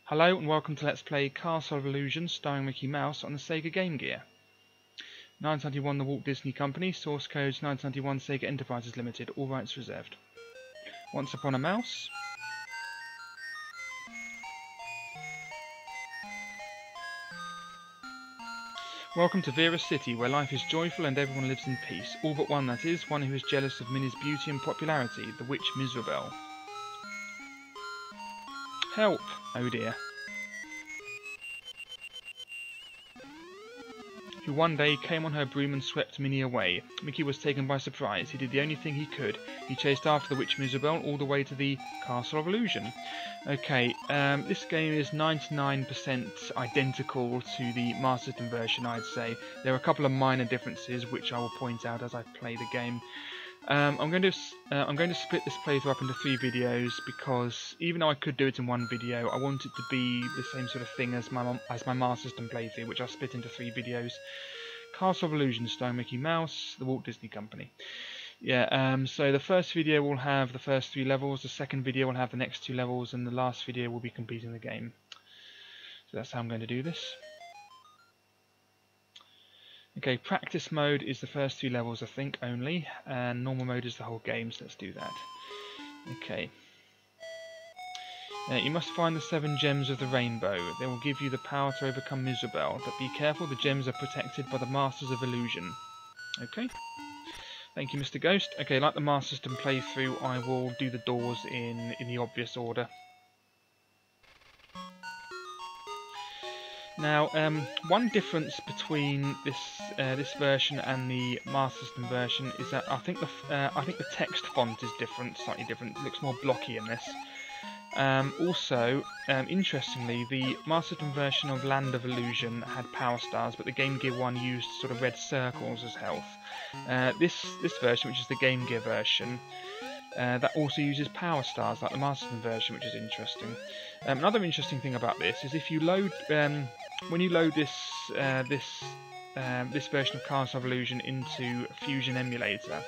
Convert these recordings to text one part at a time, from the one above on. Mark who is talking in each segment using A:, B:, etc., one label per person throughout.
A: Hello and welcome to Let's Play Castle of Illusion starring Mickey Mouse on the Sega Game Gear. 1991 The Walt Disney Company, source code 1991 Sega Enterprises Limited, all rights reserved. Once Upon a Mouse. Welcome to Vera's City, where life is joyful and everyone lives in peace. All but one, that is, one who is jealous of Minnie's beauty and popularity, the witch Miserabelle. Help! Oh dear. Who one day came on her broom and swept Minnie away. Mickey was taken by surprise. He did the only thing he could. He chased after the witch Miserabelle all the way to the Castle of Illusion. Okay, this game is 99% identical to the Master System version, I'd say. There are a couple of minor differences which I will point out as I play the game. I'm going to split this playthrough up into 3 videos because even though I could do it in one video, I want it to be the same sort of thing as my Master System playthrough, which I'll split into 3 videos. Castle of Illusion starring Mickey Mouse, the Walt Disney Company. Yeah, so the first video will have the first 3 levels, the second video will have the next 2 levels, and the last video will be completing the game. So that's how I'm going to do this. Okay, practice mode is the first 3 levels, I think, only, and normal mode is the whole game, so let's do that. Okay. You must find the 7 gems of the rainbow. They will give you the power to overcome Miserabelle, but be careful, the gems are protected by the Masters of Illusion. Okay. Thank you, Mr. Ghost. Okay, like the Master System playthrough, I will do the doors in the obvious order. Now, one difference between this version and the Master System version is that I think the text font is different, slightly different. It looks more blocky in this. Also, interestingly, the Master System version of Land of Illusion had power stars, but the Game Gear one used sort of red circles as health. This version, which is the Game Gear version, that also uses power stars like the Master System version, which is interesting. Another interesting thing about this is if you load when you load this version of Castle of Illusion into Fusion Emulator,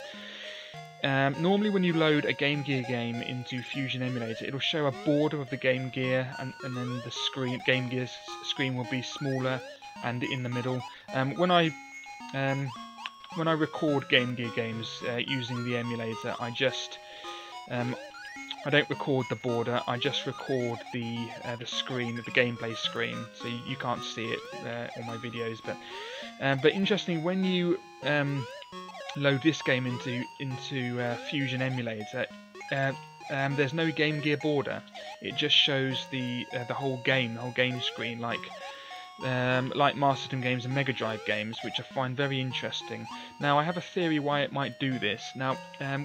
A: normally when you load a Game Gear game into Fusion Emulator, it'll show a border of the Game Gear, and then the Game Gear screen will be smaller and in the middle. When I record Game Gear games using the emulator, I don't record the border, I just record the screen, the gameplay screen, so you can't see it on my videos. But interestingly, when you load this game into Fusion Emulator, there's no Game Gear border. It just shows the whole game screen, like Master System games and Mega Drive games, which I find very interesting. Now, I have a theory why it might do this. Now,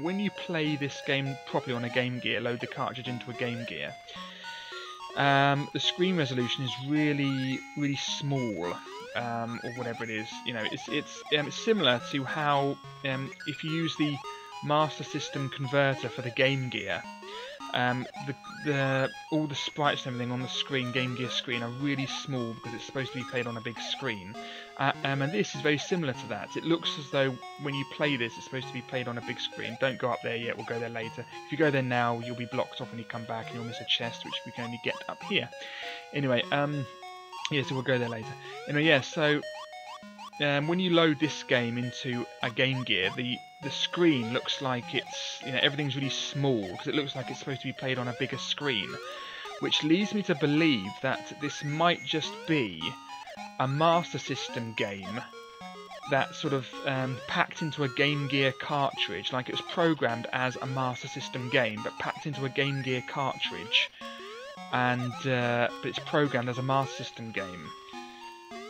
A: when you play this game properly on a Game Gear, load the cartridge into a Game Gear, the screen resolution is really, really small, or whatever it is. You know, it's similar to how if you use the Master System converter for the Game Gear, all the sprites and everything on the screen, Game Gear screen, are really small because it's supposed to be played on a big screen. And this is very similar to that. It looks as though when you play this, it's supposed to be played on a big screen. Don't go up there yet, we'll go there later. If you go there now, you'll be blocked off when you come back and you'll miss a chest, which we can only get up here. Anyway, yeah, so we'll go there later. Anyway, yeah, so when you load this game into a Game Gear, the screen looks like it's, everything's really small because it looks like it's supposed to be played on a bigger screen, which leads me to believe that this might just be a Master System game that sort of packed into a Game Gear cartridge, like it was programmed as a Master System game, but packed into a Game Gear cartridge, and but it's programmed as a Master System game,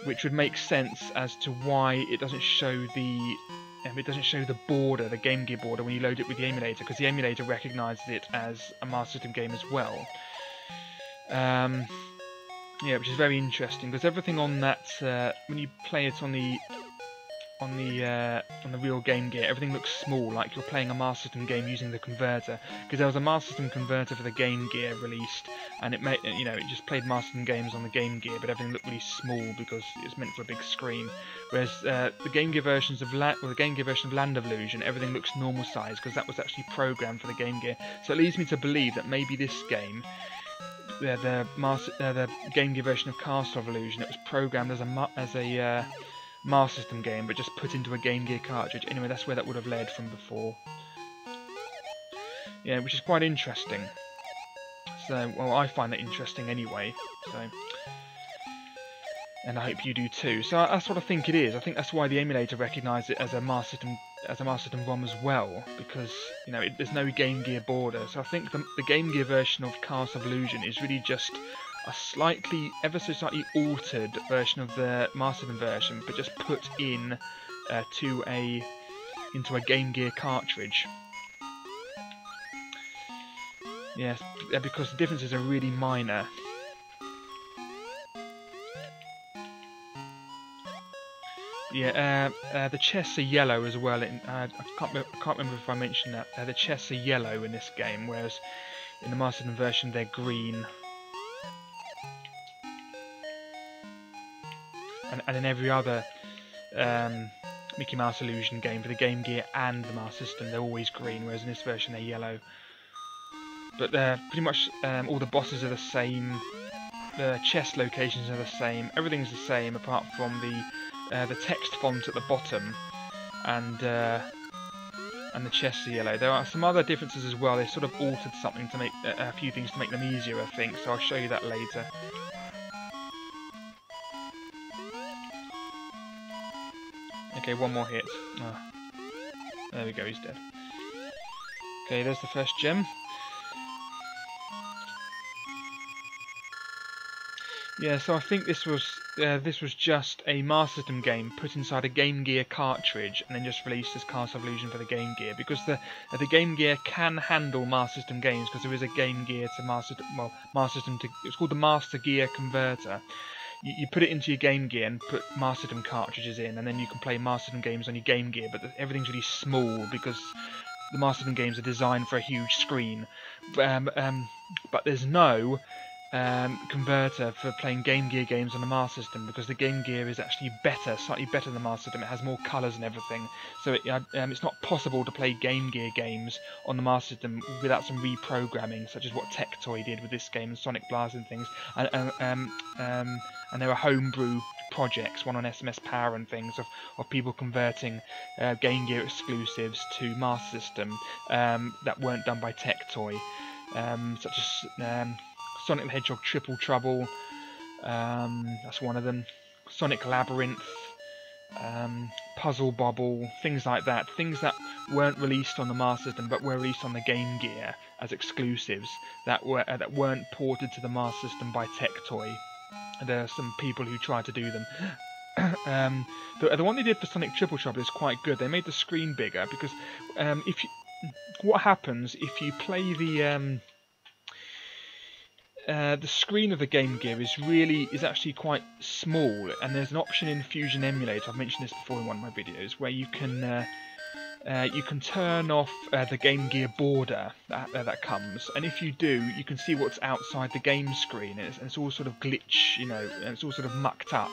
A: which would make sense as to why it doesn't show the border, the Game Gear border, when you load it with the emulator, because the emulator recognises it as a Master System game as well. Yeah, which is very interesting because everything on that, when you play it on the real Game Gear, everything looks small, like you're playing a Master System game using the converter. Because there was a Master System converter for the Game Gear released, and it made, it just played Master System games on the Game Gear, but everything looked really small because it's meant for a big screen. Whereas the Game Gear versions of the Game Gear version of Land of Illusion, everything looks normal size because that was actually programmed for the Game Gear. So it leads me to believe that maybe this game the Game Gear version of Castle of Illusion. It was programmed as a Master System game, but just put into a Game Gear cartridge. Anyway, that's where that would have led from before. Yeah, which is quite interesting. So, well, I find that interesting anyway. So, and I hope you do too. So that's what I think it is. I think that's why the emulator recognised it as a Master System ROM as well, because there's no Game Gear border. So I think the Game Gear version of Castle of Illusion is really just a ever so slightly altered version of the Master System version, but just put in into a Game Gear cartridge. Yes, because the differences are really minor. Yeah, the chests are yellow as well. I can't remember if I mentioned that. The chests are yellow in this game, whereas in the Master System version they're green. And in every other Mickey Mouse Illusion game for the Game Gear and the Master System, they're always green, whereas in this version they're yellow. But pretty much all the bosses are the same. The chest locations are the same. Everything's the same apart from the text font at the bottom, and the chests are yellow. There are some other differences as well. They sort of altered something to make a few things to make them easier, I think. So I'll show you that later. Okay, one more hit. Oh. There we go. He's dead. Okay, there's the first gem. Yeah, so I think this was just a Master System game put inside a Game Gear cartridge and then just released as Castle of Illusion for the Game Gear, because the Game Gear can handle Master System games, because there is a Game Gear to Master System to, it's called the Master Gear Converter. You put it into your Game Gear and put Master System cartridges in, and then you can play Master System games on your Game Gear, but everything's really small because the Master System games are designed for a huge screen. But there's no converter for playing Game Gear games on the Master System, because the Game Gear is actually slightly better than the Master System. It has more colours and everything, so it's not possible to play Game Gear games on the Master System without some reprogramming, such as what Tectoy did with this game and Sonic Blast and things. And there are homebrew projects, one on SMS Power and things, of people converting Game Gear exclusives to Master System that weren't done by Tectoy, such as Sonic the Hedgehog Triple Trouble, that's one of them, Sonic Labyrinth, Puzzle Bobble, things like that. Things that weren't released on the Master System but were released on the Game Gear as exclusives that weren't ported to the Master System by Tectoy. There are some people who tried to do them. The one they did for Sonic Triple Trouble is quite good. They made the screen bigger, because what happens if you play the screen of the Game Gear is actually quite small, and there's an option in Fusion Emulator, I've mentioned this before in one of my videos, where you can turn off the Game Gear border that comes, and if you do, you can see what's outside the game screen, and it's all sort of glitch, and it's all sort of mucked up.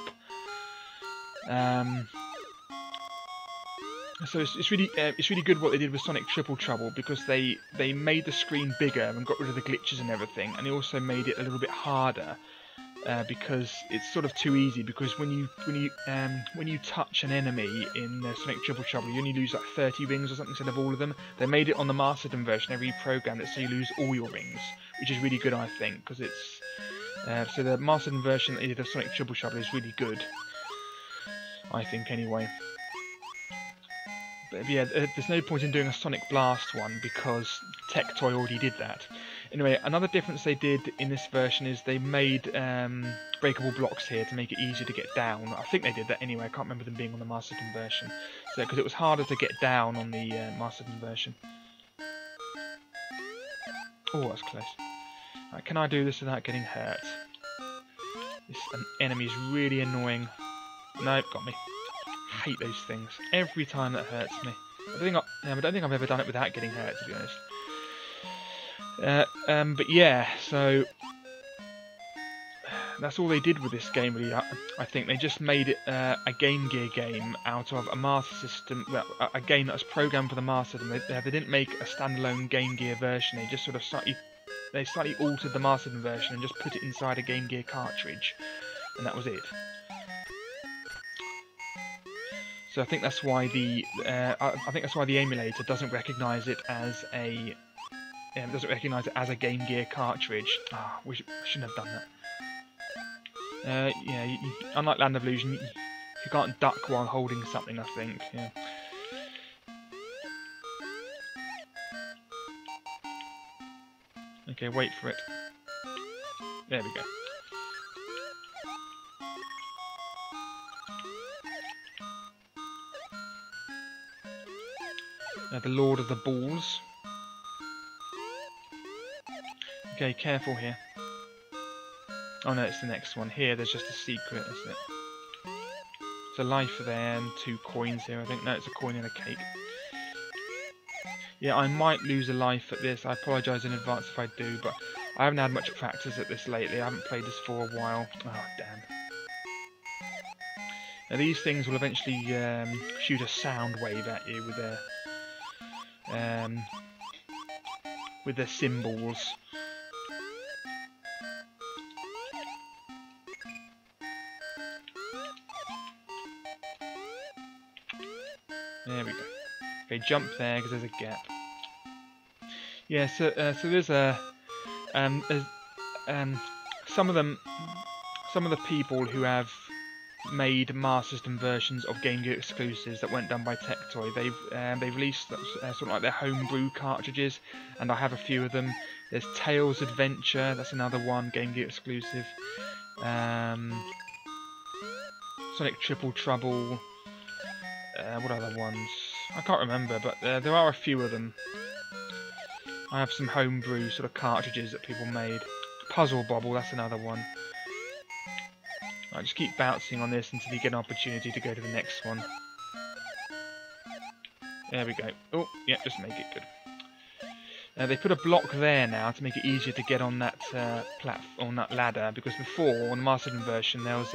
A: So it's really good what they did with Sonic Triple Trouble, because they made the screen bigger and got rid of the glitches and everything, and they also made it a little bit harder, because it's sort of too easy. Because when you touch an enemy in Sonic Triple Trouble, you only lose like 30 rings or something instead of all of them. They made it on the Master System version, they reprogrammed it so you lose all your rings, which is really good, I think, because it's so the Master System version that they did of Sonic Triple Trouble is really good, I think, anyway. But yeah, there's no point in doing a Sonic Blast one because Tectoy already did that. Anyway, another difference they did in this version is they made breakable blocks here to make it easier to get down. I think they did that anyway. I can't remember them being on the Master System version, so because it was harder to get down on the Master System version. Oh, that's close. Right, can I do this without getting hurt? This enemy is really annoying. Nope, got me. Hate those things. Every time that hurts me. I don't think I've ever done it without getting hurt, to be honest. But yeah, so that's all they did with this game, really. I think they just made it a Game Gear game out of a Master System, well, a game that was programmed for the Master System. They didn't make a standalone Game Gear version. They just sort of slightly they slightly altered the Master System version and just put it inside a Game Gear cartridge, and that was it. So I think that's why the emulator doesn't recognise it as a Game Gear cartridge. Ah, I shouldn't have done that. Yeah, unlike Land of Illusion, you can't duck while holding something, I think. Yeah. Okay, wait for it. There we go. The Lord of the Balls. Okay, careful here. Oh no, it's the next one. Here, there's just a secret, isn't it? It's a life there and 2 coins here, I think. No, it's a coin and a cake. Yeah, I might lose a life at this. I apologise in advance if I do, but I haven't had much practice at this lately. I haven't played this for a while. Oh, damn. Now, these things will eventually shoot a sound wave at you with their symbols. There we go. Okay, jump there because there's a gap. Yeah, so there's some of the people who have made Master System versions of Game Gear exclusives that weren't done by Tectoy. They've released sort of like their homebrew cartridges, and I have a few of them. There's Tails Adventure, that's another one, Game Gear exclusive. Sonic Triple Trouble. What other ones? I can't remember, but there are a few of them. I have some homebrew sort of cartridges that people made. Puzzle Bobble, that's another one. I just keep bouncing on this until you get an opportunity to go to the next one. There we go. Oh, yeah, just make it good. They put a block there now to make it easier to get on that ladder, because before on the Master System version there was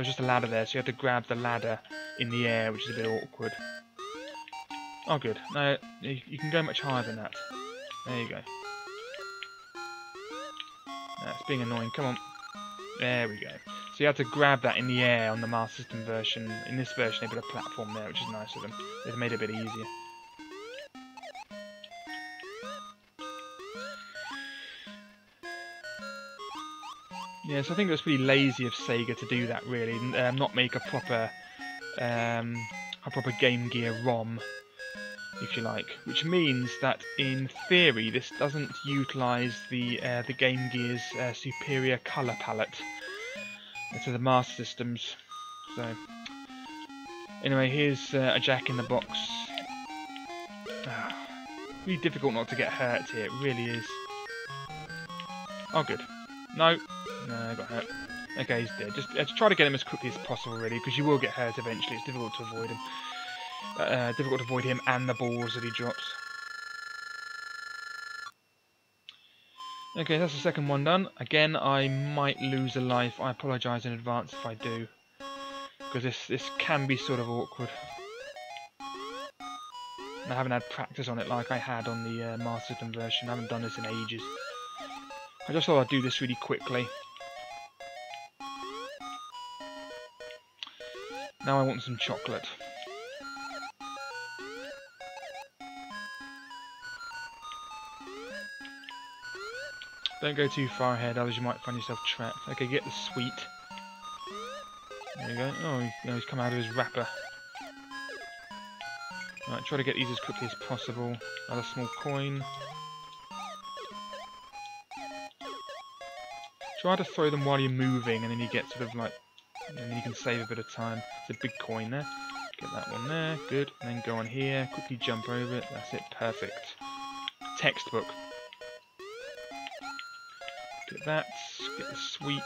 A: just a ladder there, so you had to grab the ladder in the air, which is a bit awkward. Oh, good. No, you can go much higher than that. There you go. That's being annoying. Come on. There we go. So you had to grab that in the air on the Master System version. In this version, they put a platform there, which is nice of them. They've made it a bit easier. Yeah, so I think it was pretty lazy of Sega to do that, really, and not make a proper Game Gear ROM, if you like. Which means that, in theory, this doesn't utilise the Game Gear's superior colour palette to the Master Systems. So, anyway, here's a Jack in the Box. Really difficult not to get hurt here. It really is. Oh, good. No. No, I got hurt. Okay, he's dead. Just try to get him as quickly as possible, really, because you will get hurt eventually. It's difficult to avoid him. Difficult to avoid him and the balls that he drops. Okay, that's the second one done. Again, I might lose a life. I apologise in advance if I do, because this can be sort of awkward. And I haven't had practice on it like I had on the Master System version. I haven't done this in ages. I just thought I'd do this really quickly. Now I want some chocolate. Don't go too far ahead, otherwise you might find yourself trapped. Okay, get the sweet. There you go. Oh, he's come out of his wrapper. Right, try to get these as quickly as possible. Another small coin. Try to throw them while you're moving, and then you get sort of like, and then you can save a bit of time. It's a big coin there. Get that one there, good. And then go on here, quickly jump over it. That's it, perfect. Textbook. Get that, get the sweet.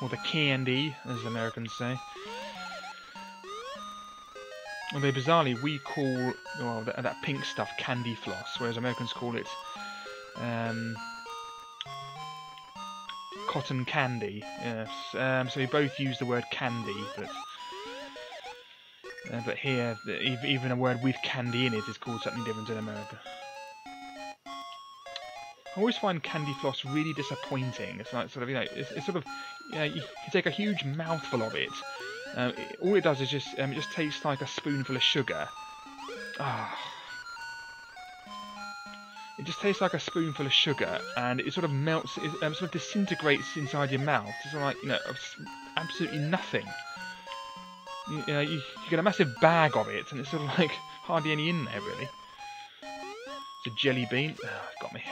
A: Or the candy, as the Americans say. Although bizarrely we call that pink stuff candy floss, whereas Americans call it cotton candy. Yes, so we both use the word candy, but But here, even a word with candy in it is called something different in America. I always find candy floss really disappointing. It's like sort of, it's sort of, you take a huge mouthful of it. All it does is just, it just tastes like a spoonful of sugar. Ah. It just tastes like a spoonful of sugar, and it sort of melts, it sort of disintegrates inside your mouth. It's sort of like, absolutely nothing. You get a massive bag of it, and it's sort of like hardly any in there, really. It's a jelly bean. Oh, it's got me.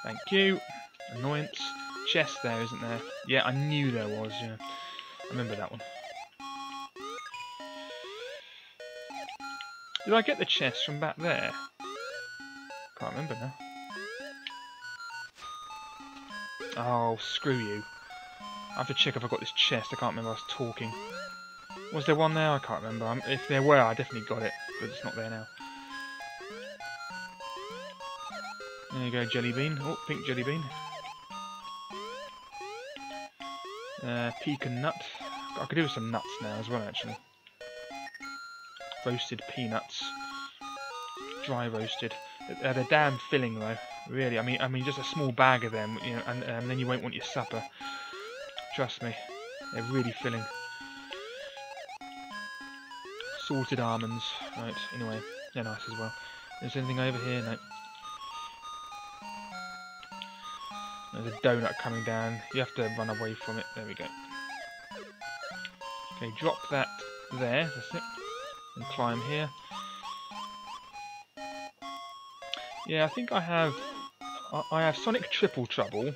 A: Thank you. Annoyance. Chest there, isn't there? Yeah, I knew there was, yeah. I remember that one. Did I get the chest from back there? Can't remember now. Oh, screw you. I have to check if I got this chest. I can't remember, I was talking. Was there one there? I can't remember. If there were, I definitely got it, but it's not there now. There you go, jelly bean. Oh, pink jelly bean. Pecan nut. I could do with some nuts now as well, actually. Roasted peanuts. Dry roasted. They're damn filling though. Really, I mean, just a small bag of them, and then you won't want your supper. Trust me, they're really filling. Salted almonds. Right. Anyway, they're nice as well. Is there anything over here? No. There's a donut coming down. You have to run away from it. There we go. Okay, drop that there. That's it. And climb here. Yeah, I think I have Sonic Triple Trouble.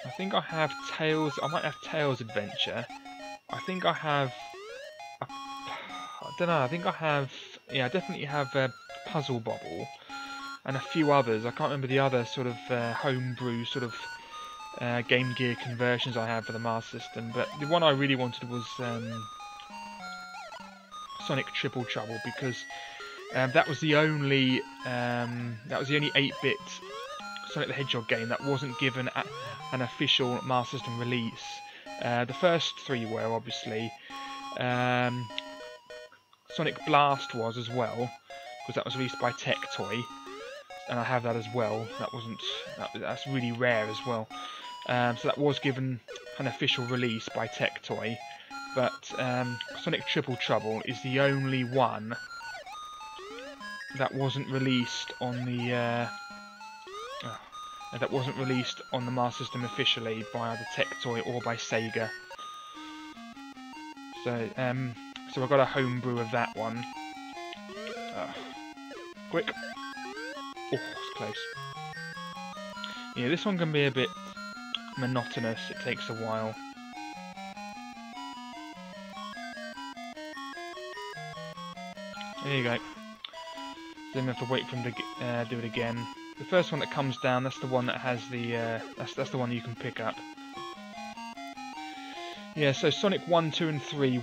A: I think I have Tails. I might have Tails Adventure. I think I have. I don't know. I think I have. Yeah, I definitely have Puzzle Bobble and a few others. I can't remember the other sort of homebrew sort of Game Gear conversions I had for the Master System. But the one I really wanted was Sonic Triple Trouble, because that was the only 8-bit Sonic the Hedgehog game that wasn't given an official Master System release. The first three were, obviously. Sonic Blast was as well, because that was released by Tectoy, and I have that as well. That's really rare as well. So that was given an official release by Tectoy, but Sonic Triple Trouble is the only one that wasn't released on the Master System officially by either Tectoy or by Sega. So I got a homebrew of that one. Quick. Oh, it's close. Yeah, this one can be a bit monotonous. It takes a while. There you go. Then we have to wait for him to do it again. The first one that comes down, that's the one that has the that's the one you can pick up. Yeah, so Sonic 1, 2 and 3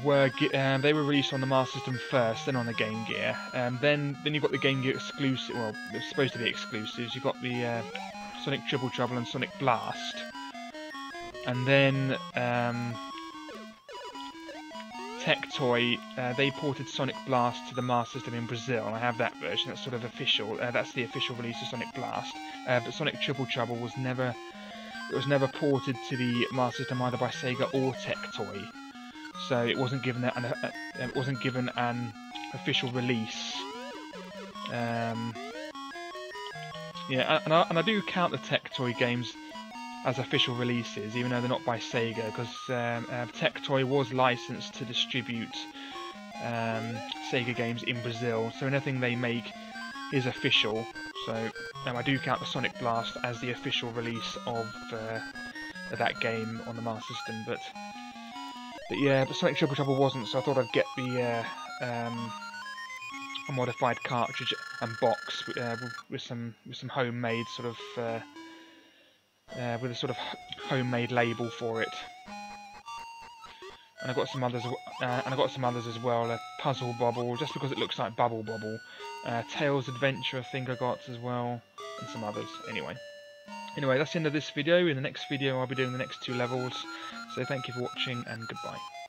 A: they were released on the Master System first, then on the Game Gear. Then you got the Game Gear exclusive, well, they're supposed to be exclusives. You got the Sonic Triple Trouble and Sonic Blast. And then Tectoy, they ported Sonic Blast to the Master System in Brazil, and I have that version. That's sort of official. That's the official release of Sonic Blast. But Sonic Triple Trouble was never ported to the Master System either by Sega or Tectoy, so it wasn't given an official release. Yeah, and I do count the Tectoy games as official releases, even though they're not by Sega, because Tectoy was licensed to distribute Sega games in Brazil, so anything they make is official. So I do count the Sonic Blast as the official release of that game on the Master System, but Sonic Triple Trouble wasn't, so I thought I'd get the a modified cartridge and box with some homemade sort of with a sort of homemade label for it. And I got some others, as well. Puzzle Bobble, just because it looks like Bubble Bobble. Tails Adventure, I think I got as well, and some others. Anyway, Anyway, that's the end of this video. In the next video I'll be doing the next 2 levels. So thank you for watching and goodbye.